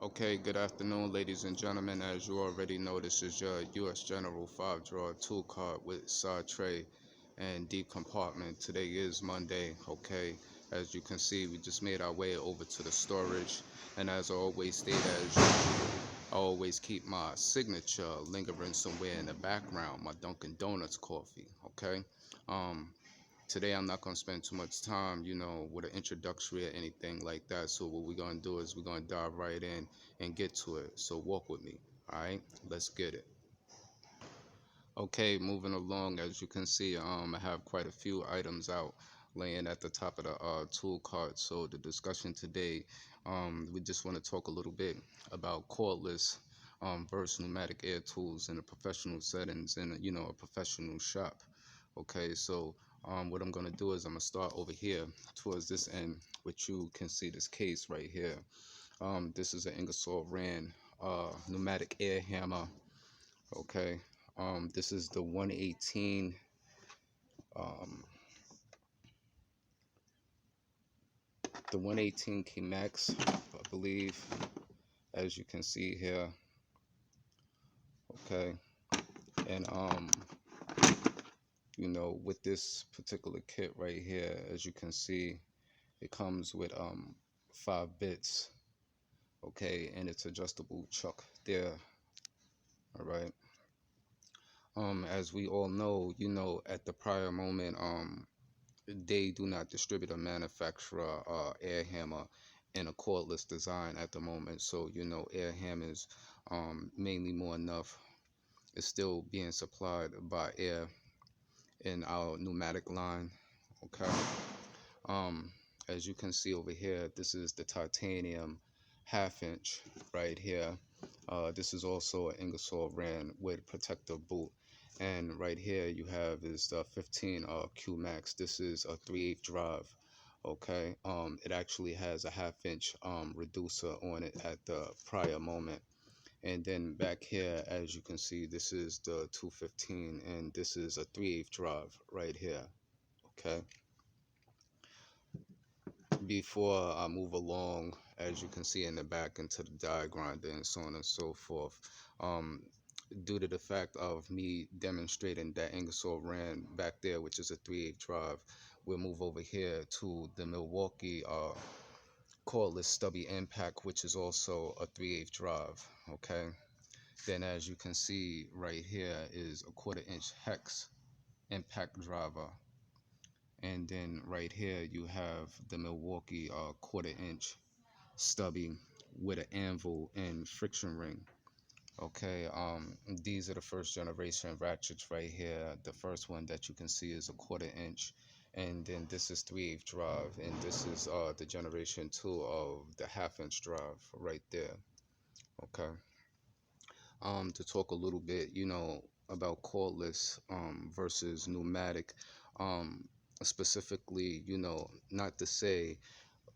Okay, good afternoon, ladies and gentlemen. As you already know, this is your U.S. General 5-drawer tool card with side tray and deep compartment. Today is Monday, okay? As you can see, we just made our way over to the storage. And as I always state, as usual, I always keep my signature lingering somewhere in the background, my Dunkin' Donuts coffee, okay? Um, Today I'm not going to spend too much time, with an introductory or anything like that. So what we're going to do is we're going to dive right in and get to it. So walk with me. All right, let's get it. Okay, moving along. As you can see, I have quite a few items out laying at the top of the tool cart. So the discussion today, we just want to talk a little bit about cordless versus pneumatic air tools in a professional settings in a professional shop. Okay, so what I'm gonna do is I'm gonna start over here towards this end, which you can see this case right here. This is an ingersollrand pneumatic air hammer. Okay, this is the 118. Um, the 118 Key Max, I believe, as you can see here. Okay, and with this particular kit right here, as you can see, it comes with 5 bits. Okay, and it's adjustable chuck there. All right. As we all know, at the prior moment, they do not distribute or manufacture air hammer in a cordless design at the moment. So air hammers, mainly more enough, is still being supplied by air in our pneumatic line. Okay. Um, as you can see over here, this is the titanium 1/2 inch right here. This is also an Ingersoll-Rand with protective boot. And right here you have is the 15 Q Max. This is a 3/8 drive. Okay. It actually has a 1/2 inch reducer on it at the prior moment. And then back here, as you can see, this is the 215, and this is a 3/8 drive right here. Okay. Before I move along, as you can see in the back into the die grinder and so on and so forth, um, due to the fact of me demonstrating that Ingersoll Rand back there, which is a 3/8 drive, we'll move over here to the Milwaukee cordless stubby impact, which is also a 3/8 drive. Okay. Then as you can see right here is a 1/4 inch hex impact driver. And then right here you have the Milwaukee 1/4 inch stubby with an anvil and friction ring. Okay, these are the first generation ratchets right here. The first one that you can see is a 1/4 inch, and then this is 3/8 drive, and this is the generation 2 of the 1/2 inch drive right there. Okay, to talk a little bit, about cordless versus pneumatic. Specifically, not to say,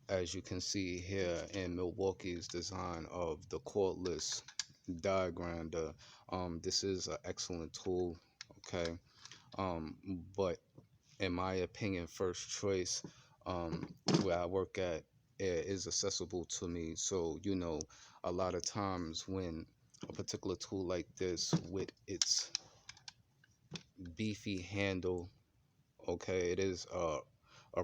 as you can see here in Milwaukee's design of the cordless die grinder, this is an excellent tool. Okay, but in my opinion, first choice, where I work at, is accessible to me. So a lot of times when a particular tool like this with its beefy handle, okay, it is a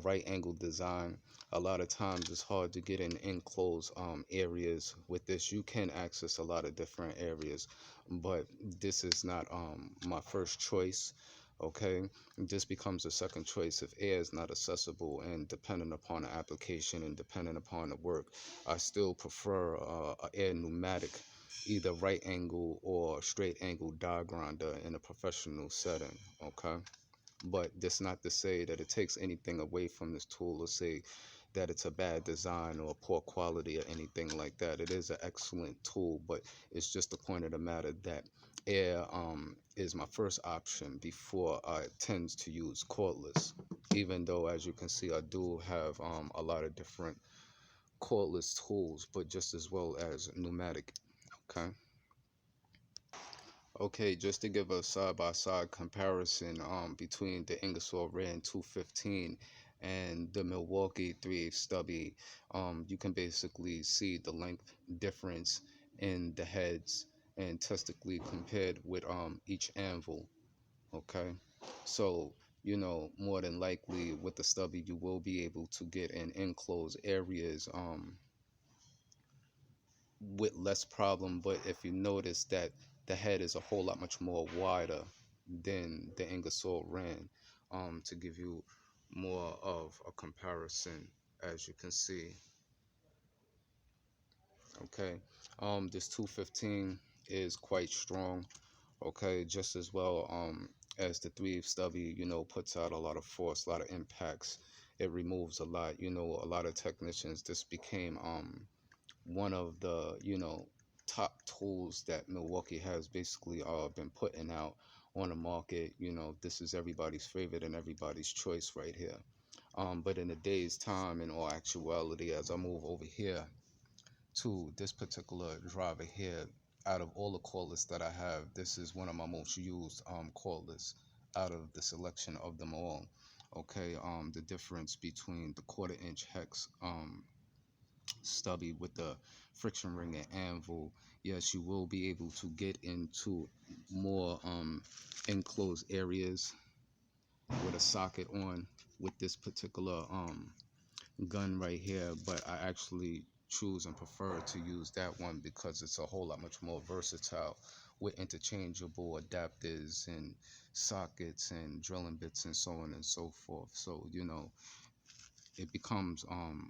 right angle design. A lot of times it's hard to get in enclosed areas. With this, you can access a lot of different areas, but this is not my first choice. Okay, this becomes a second choice if air is not accessible, and depending upon the application and depending upon the work, I still prefer a air pneumatic, either right angle or straight angle die grinder in a professional setting. Okay, but that's not to say that it takes anything away from this tool or say that it's a bad design or poor quality or anything like that. It is an excellent tool, but it's just the point of the matter that air is my first option before I tend to use cordless, even though, as you can see, I do have a lot of different cordless tools, but just as well as pneumatic. Okay. Okay, just to give a side-by-side comparison between the Ingersoll Rand 215 and the Milwaukee 3/8 stubby, you can basically see the length difference in the heads and testically compared with each anvil. Okay, so more than likely with the stubby you will be able to get in enclosed areas with less problem. But if you notice that the head is a whole lot much more wider than the ingersollrand, to give you more of a comparison, as you can see. Okay, this 215 is quite strong. Okay, just as well as the 3/8 stubby, puts out a lot of force, a lot of impacts. It removes a lot. A lot of technicians, this became one of the top tools that Milwaukee has basically been putting out on the market. This is everybody's favorite and everybody's choice right here. But in a day's time, in all actuality, as I move over here to this particular driver here, out of all the cordless that I have, this is one of my most used cordless out of the selection of them all. Okay, the difference between the 1/4 inch hex stubby with the friction ring and anvil, yes, you will be able to get into more enclosed areas with a socket on with this particular gun right here. But I actually choose and prefer to use that one because it's a whole lot much more versatile with interchangeable adapters and sockets and drilling bits and so on and so forth. So it becomes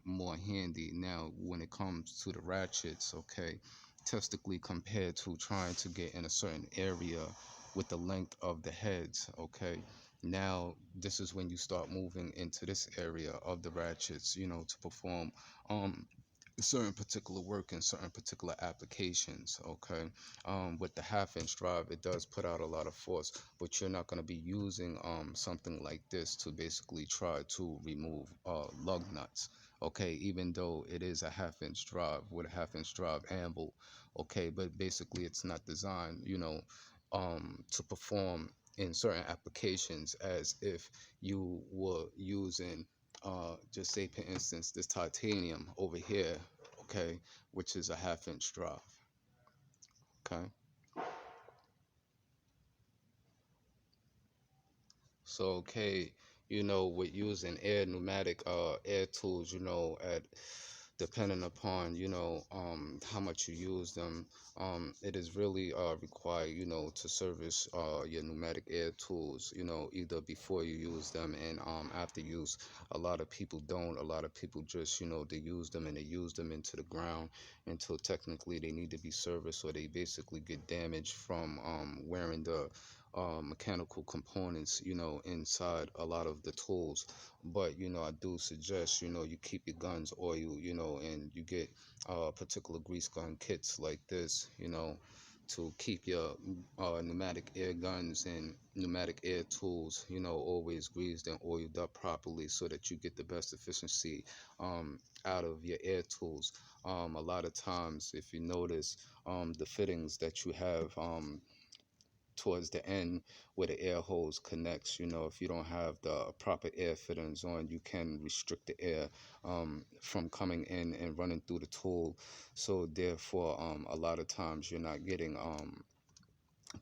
more handy now when it comes to the ratchets. Okay, testically compared to trying to get in a certain area with the length of the heads. Okay, now this is when you start moving into this area of the ratchets, to perform certain particular work in certain particular applications. Okay, with the 1/2 inch drive, it does put out a lot of force, but you're not going to be using something like this to basically try to remove lug nuts. Okay, even though it is a 1/2 inch drive with a 1/2 inch drive anvil. Okay, but basically it's not designed to perform in certain applications as if you were using just say for instance this titanium over here, okay, which is a 1/2 inch drive. Okay, so okay, with using pneumatic air tools, at depending upon how much you use them, it is really required to service your pneumatic air tools, either before you use them and after use. A lot of people don't. A lot of people just they use them and they use them into the ground until technically they need to be serviced, or they basically get damaged from wearing the mechanical components inside a lot of the tools. But I do suggest you keep your guns oil, and you get particular grease gun kits like this, to keep your pneumatic air guns and pneumatic air tools, always greased and oiled up properly so that you get the best efficiency out of your air tools. A lot of times, if you notice, the fittings that you have towards the end where the air hose connects, if you don't have the proper air fittings on, you can restrict the air from coming in and running through the tool. So therefore a lot of times you're not getting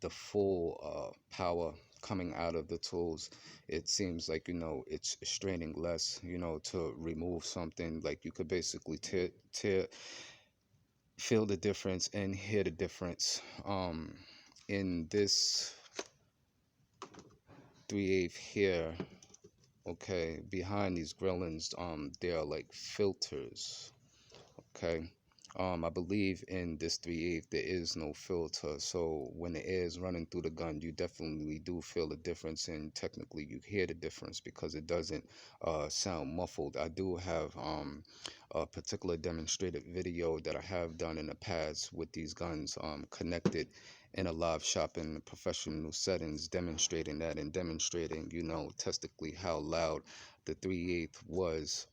the full power coming out of the tools. It seems like it's straining less, to remove something. Like you could basically tear feel the difference and hear the difference in this 3/8 here. Okay, behind these grillings there are like filters. Okay, I believe in this 3/8 there is no filter, so when the air is running through the gun you definitely do feel the difference, and technically you hear the difference because it doesn't sound muffled. I do have a particular demonstrated video that I have done in the past with these guns connected in a live shop in professional settings, demonstrating that and demonstrating technically how loud the 3/8 was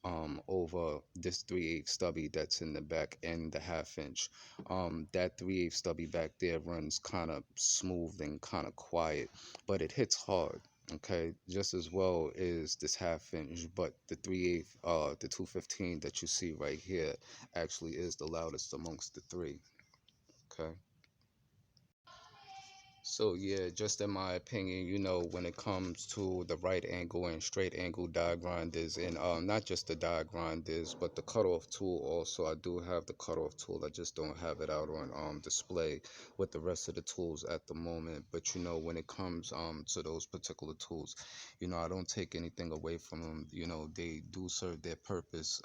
over this 3/8 stubby that's in the back and the 1/2 inch. That 3/8 stubby back there runs kind of smooth and kind of quiet, but it hits hard. Okay, just as well is this half inch, but the 3/8, the 215 that you see right here actually is the loudest amongst the three. Okay. So yeah, just in my opinion, when it comes to the right angle and straight angle die grinders, and not just the die grinders, but the cutoff tool also. I do have the cutoff tool. I just don't have it out on display with the rest of the tools at the moment. But when it comes to those particular tools, I don't take anything away from them. They do serve their purpose.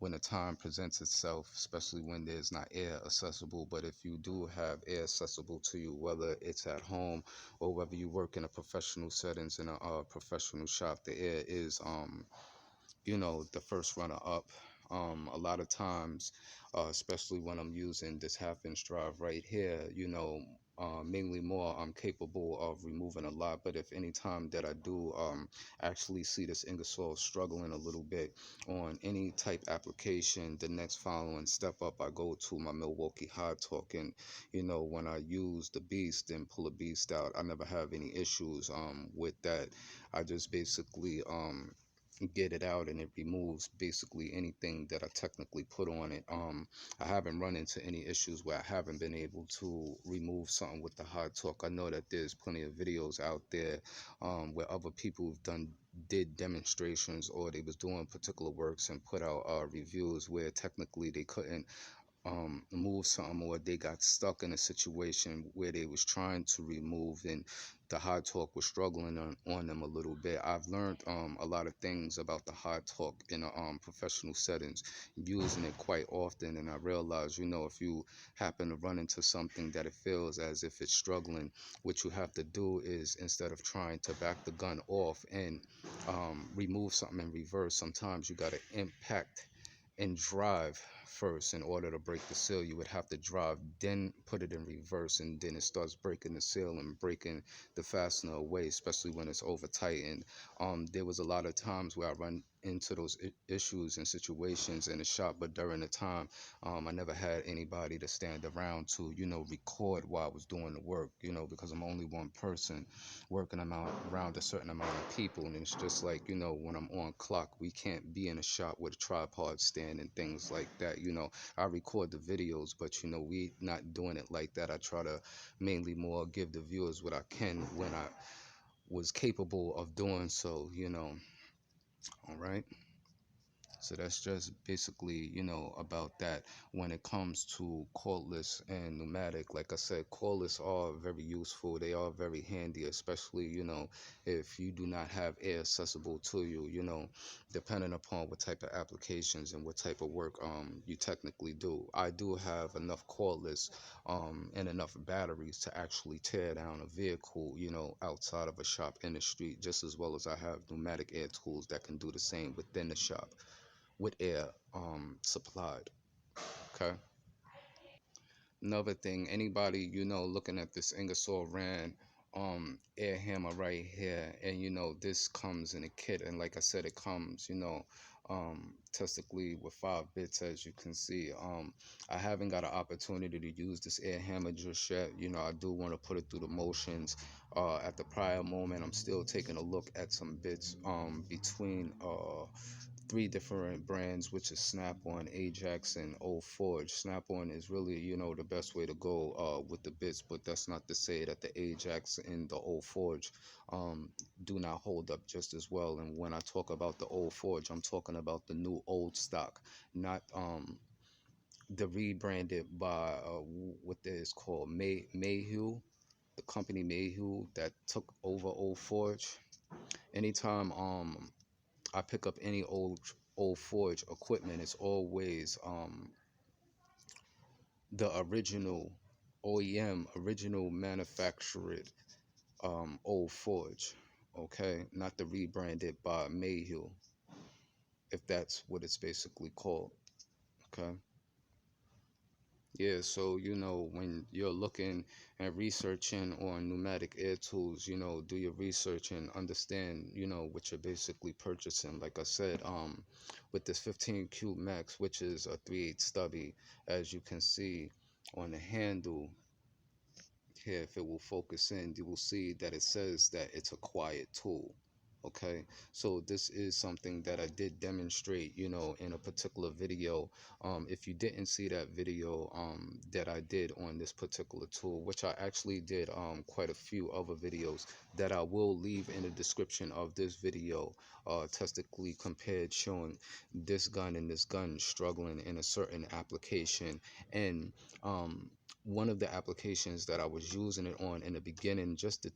When the time presents itself, especially when there's not air accessible. But if you do have air accessible to you, whether it's at home or whether you work in a professional settings in a professional shop, the air is the first runner up. A lot of times, especially when I'm using this half-inch drive right here, mainly more I'm capable of removing a lot. But if any time that I do actually see this Ingersoll struggling a little bit on any type application, the next following step up, I go to my Milwaukee hard torque. And when I use the beast and pull a beast out, I never have any issues with that. I just basically get it out, and it removes basically anything that I technically put on it. I haven't run into any issues where I haven't been able to remove something with the hard torque. I know that there's plenty of videos out there where other people have did demonstrations, or they was doing particular works and put out reviews where technically they couldn't move something, or they got stuck in a situation where they was trying to remove, and the hard talk was struggling on them a little bit. I've learned a lot of things about the hard talk in professional settings, using it quite often, and I realized, if you happen to run into something that it feels as if it's struggling, what you have to do is, instead of trying to back the gun off and remove something in reverse, sometimes you got to impact and drive first in order to break the seal. You would have to drive, then put it in reverse, and then it starts breaking the seal and breaking the fastener away, especially when it's over tightened. There was a lot of times where I run into those issues and situations in the shop, but during the time, I never had anybody to stand around to, record while I was doing the work, because I'm only one person working around a certain amount of people. And it's just like, when I'm on clock, we can't be in a shop with a tripod stand and things like that. I record the videos, but we not doing it like that. I try to mainly more give the viewers what I can when I was capable of doing so. All right. So that's just basically, about that. When it comes to cordless and pneumatic, like I said, cordless are very useful. They are very handy, especially, if you do not have air accessible to you, depending upon what type of applications and what type of work you technically do. I do have enough cordless and enough batteries to actually tear down a vehicle, outside of a shop in the street, just as well as I have pneumatic air tools that can do the same within the shop with air supplied. Okay. Another thing, anybody looking at this ingersollrand air hammer right here, and this comes in a kit, and like I said, it comes testically with 5 bits, as you can see. I haven't got an opportunity to use this air hammer just yet. I do want to put it through the motions. At the prior moment, I'm still taking a look at some bits between 3 different brands, which is Snap-on, Ajax, and Old Forge. Snap-on is really, the best way to go with the bits, but that's not to say that the Ajax and the Old Forge do not hold up just as well. And when I talk about the Old Forge, I'm talking about the new old stock, not the rebranded by what is called Mayhew, the company Mayhew that took over Old Forge. Anytime I pick up any old forge equipment, it's always the original OEM, original manufactured old forge. Okay, not the rebranded by Mayhew, if that's what it's basically called. Okay. Yeah, so when you're looking and researching on pneumatic air tools, do your research and understand, what you're basically purchasing. Like I said, with this 15Q Max, which is a 3/8 stubby, as you can see on the handle, here, if it will focus in, you will see that it says that it's a quiet tool. Okay, so this is something that I did demonstrate, in a particular video. If you didn't see that video that I did on this particular tool, which I actually did quite a few other videos that I will leave in the description of this video, testically compared, showing this gun and this gun struggling in a certain application. And one of the applications that I was using it on in the beginning, just to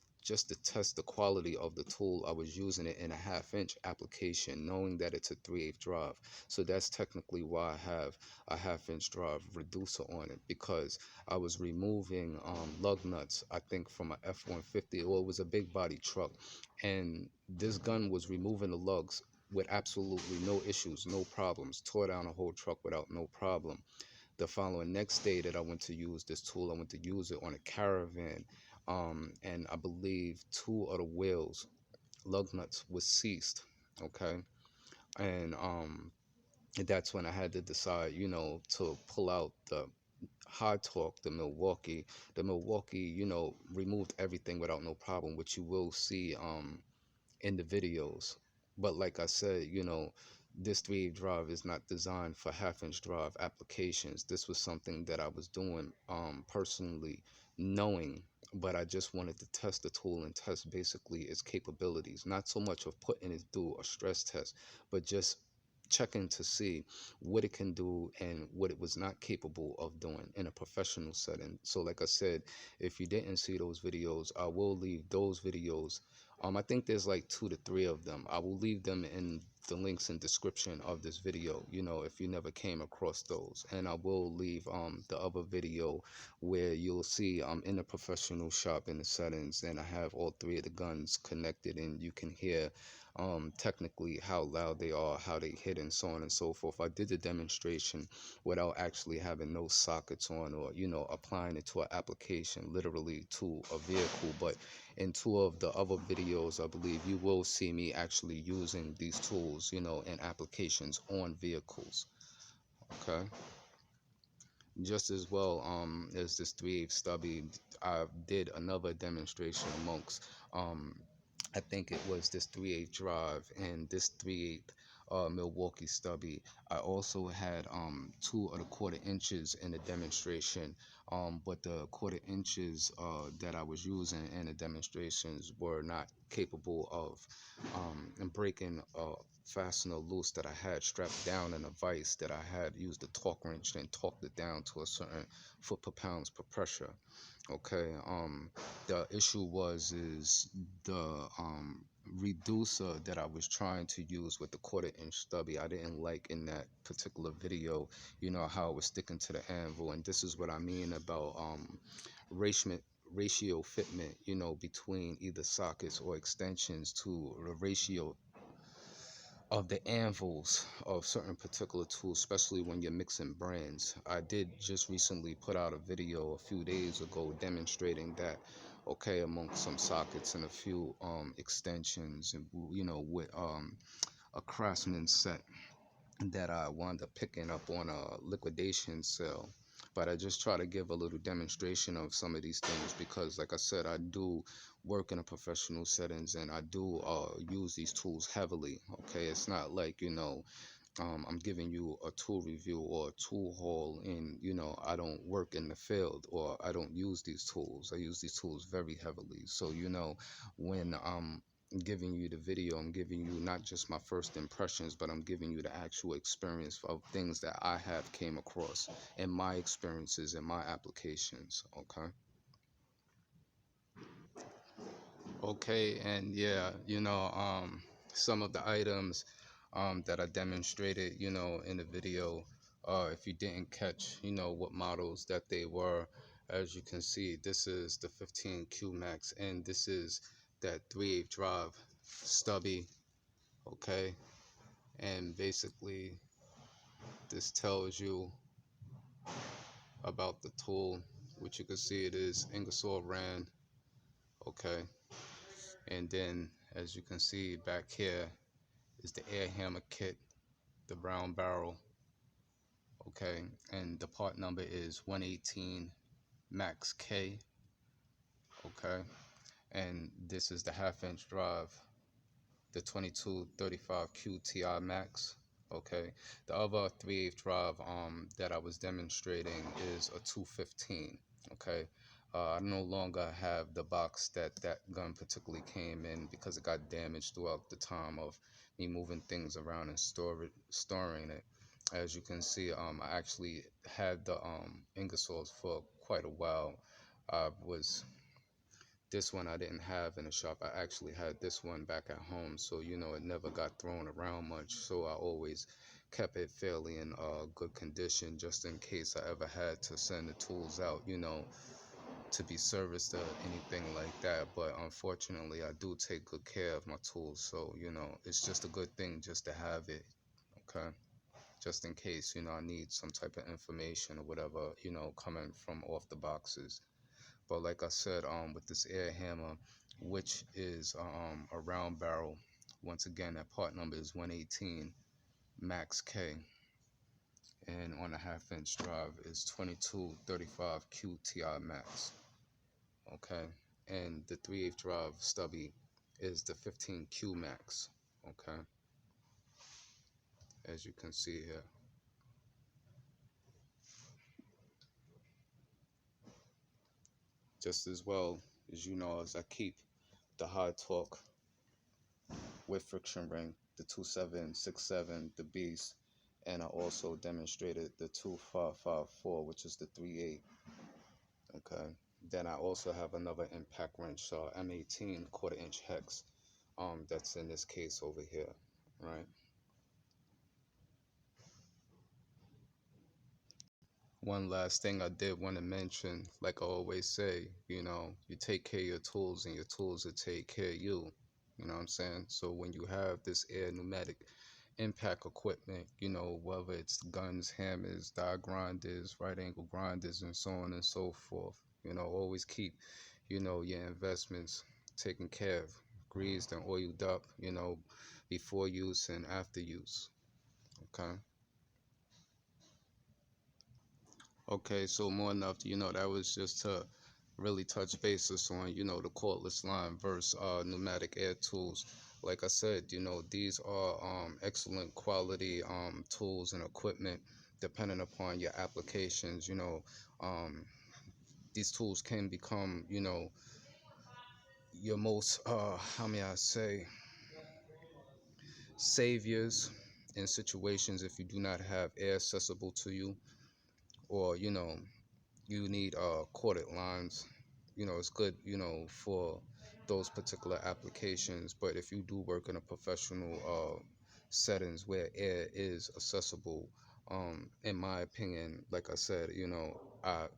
test the quality of the tool, I was using it in a 1/2 inch application, knowing that it's a 3/8 drive. So that's technically why I have a 1/2 inch drive reducer on it, because I was removing lug nuts, I think from a F-150, or it was a big body truck, and this gun was removing the lugs with absolutely no issues, no problems, tore down a whole truck without no problem. The following next day that I went to use this tool, I went to use it on a Caravan, and I believe 2 of the wheels, lug nuts, was seized. Okay, and that's when I had to decide, to pull out the high torque, the Milwaukee. The Milwaukee, removed everything without no problem, which you will see in the videos. But like I said, this 3/8 drive is not designed for 1/2 inch drive applications. This was something that I was doing personally, knowing, but I just wanted to test the tool and test basically its capabilities. Not so much of putting it through a stress test, but just checking to see what it can do and what it was not capable of doing in a professional setting. So like I said, if you didn't see those videos, I will leave those videos. I think there's like 2 to 3 of them. I will leave them in the links in description of this video, if you never came across those. And I will leave the other video where you'll see I'm in a professional shop in the settings, and I have all 3 of the guns connected, and you can hear technically how loud they are, how they hit, and so on and so forth. I did the demonstration without actually having no sockets on, or applying it to an application, literally to a vehicle. But in 2 of the other videos, I believe you will see me actually using these tools, in applications on vehicles. Okay, just as well as this 3/8 stubby, I did another demonstration amongst I think it was this 3/8 drive and this 3/8 Milwaukee stubby. I also had 2 1/4 inches in the demonstration, but the 1/4 inches that I was using in the demonstrations were not capable of breaking a fastener loose that I had strapped down in a vise, that I had used a torque wrench and torqued it down to a certain foot per pounds per pressure. Okay, the issue is the reducer that I was trying to use with the 1/4 inch stubby. I didn't like in that particular video, how it was sticking to the anvil. And this is what I mean about ratio fitment, between either sockets or extensions, to the ratio of the anvils of certain particular tools, especially when you're mixing brands. I did just recently put out a video a few days ago demonstrating that, okay, amongst some sockets and a few extensions, and with a Craftsman set that I wound up picking up on a liquidation sale. But I just try to give a little demonstration of some of these things, because like I said, I do work in a professional settings, and I do use these tools heavily. Okay, it's not like, I'm giving you a tool review or a tool haul, and I don't work in the field, or I don't use these tools. I use these tools very heavily. So when I'm giving you the video, I'm giving you not just my first impressions, but I'm giving you the actual experience of things that I have came across in my experiences and my applications. Okay, and yeah, some of the items that I demonstrated, in the video, if you didn't catch, what models that they were, as you can see, this is the 15Q Max, and this is that 3/8 drive stubby. Okay, and basically this tells you about the tool, which you can see it is ingersollrand. Okay, and then as you can see back here is the air hammer kit, the brown barrel. Okay, and the part number is 118 Max K. Okay, and this is the half-inch drive, the 2235 QTI Max. Okay, the other 3/8 drive that I was demonstrating is a 215. Okay, I no longer have the box that that gun particularly came in because it got damaged throughout the time of me moving things around and storing it. As you can see, I actually had the Ingersolls for quite a while. I was This one I didn't have in the shop. I actually had this one back at home, so it never got thrown around much. So I always kept it fairly in good condition, just in case I ever had to send the tools out, to be serviced or anything like that. But unfortunately, I do take good care of my tools, so it's just a good thing just to have it. Okay, just in case I need some type of information or whatever, coming from off the boxes. But like I said, with this air hammer, which is a round barrel, once again, that part number is 118 Max K, and on a half-inch drive is 2235 QTI Max. Okay, and the 3/8 drive stubby is the 15Q Max. Okay, as you can see here. Just as well as as I keep the high torque with friction ring, the 2767, the Beast, and I also demonstrated the 2554, which is the 3/8. Okay. Then I also have another impact wrench, M18 quarter-inch hex. That's in this case over here, right? One last thing I did want to mention, like I always say, you take care of your tools and your tools will take care of you. You know what I'm saying? So when you have this air pneumatic impact equipment, whether it's guns, hammers, die grinders, right angle grinders, and so on and so forth, always keep, your investments taken care of, greased and oiled up, before use and after use. Okay. Okay, so more enough, that was just to really touch basis on, the cordless line versus pneumatic air tools. Like I said, these are excellent quality tools and equipment depending upon your applications. Um, these tools can become, your most, how may I say, saviors in situations if you do not have air accessible to you, or, you need corded lines. It's good, for those particular applications. But if you do work in a professional settings where air is accessible, in my opinion, like I said, I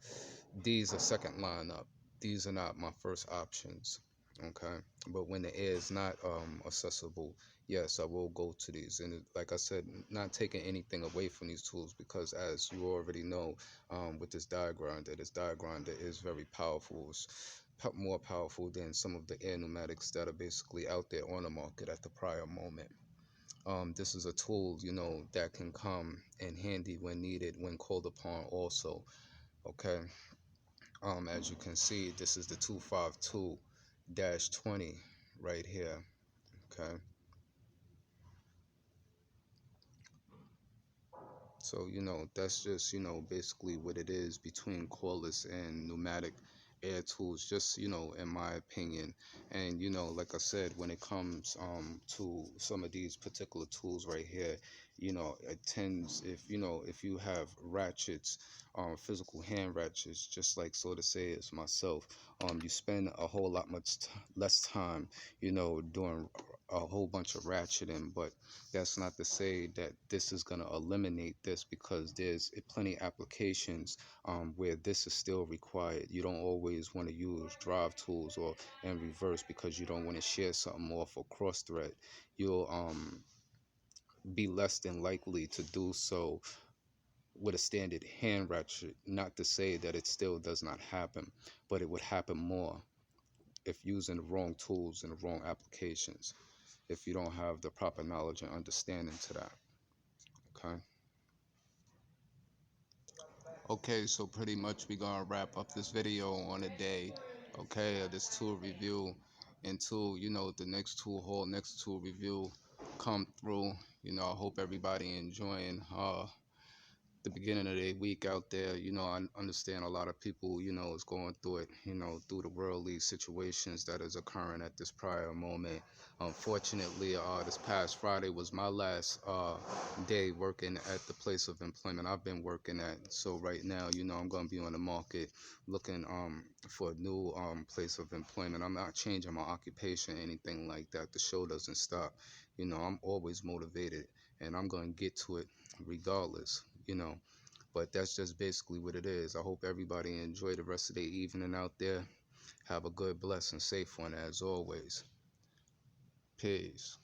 these are second line up. These are not my first options. Okay, but when the air is not accessible, yes, I will go to these. And like I said, not taking anything away from these tools, because as you already know, with this diagram that is very powerful. It's more powerful than some of the air pneumatics that are basically out there on the market at the prior moment. This is a tool, that can come in handy when needed, when called upon also. Okay. As you can see, this is the 252-20 right here. Okay. So, that's just, basically what it is between cordless and pneumatic air tools, just, in my opinion. And, like I said, when it comes to some of these particular tools right here, it tends, if you have ratchets, physical hand ratchets, just like so to say it's myself, you spend a whole lot less time, doing a whole bunch of ratcheting. But that's not to say that this is going to eliminate this, because there's plenty applications where this is still required. You don't always want to use drive tools or in reverse, because you don't want to share something off a cross thread. You'll be less than likely to do so with a standard hand ratchet. Not to say that it still does not happen, but it would happen more if using the wrong tools and the wrong applications, if you don't have the proper knowledge and understanding to that. Okay. Okay, so pretty much we're gonna wrap up this video on a day. okay, of this tool review until, you know, the next tool haul, next tool review come through. You know, I hope everybody enjoying the beginning of the week out there. You know, I understand a lot of people, you know, is going through it, you know, through the worldly situations that is occurring at this prior moment. Unfortunately, this past Friday was my last day working at the place of employment I've been working at. So right now, you know, I'm going to be on the market looking for a new place of employment. I'm not changing my occupation, anything like that. The show doesn't stop. You know, I'm always motivated, and I'm going to get to it regardless, you know. But that's just basically what it is. I hope everybody enjoy the rest of their evening out there. Have a good, blessed, and safe one as always. Peace.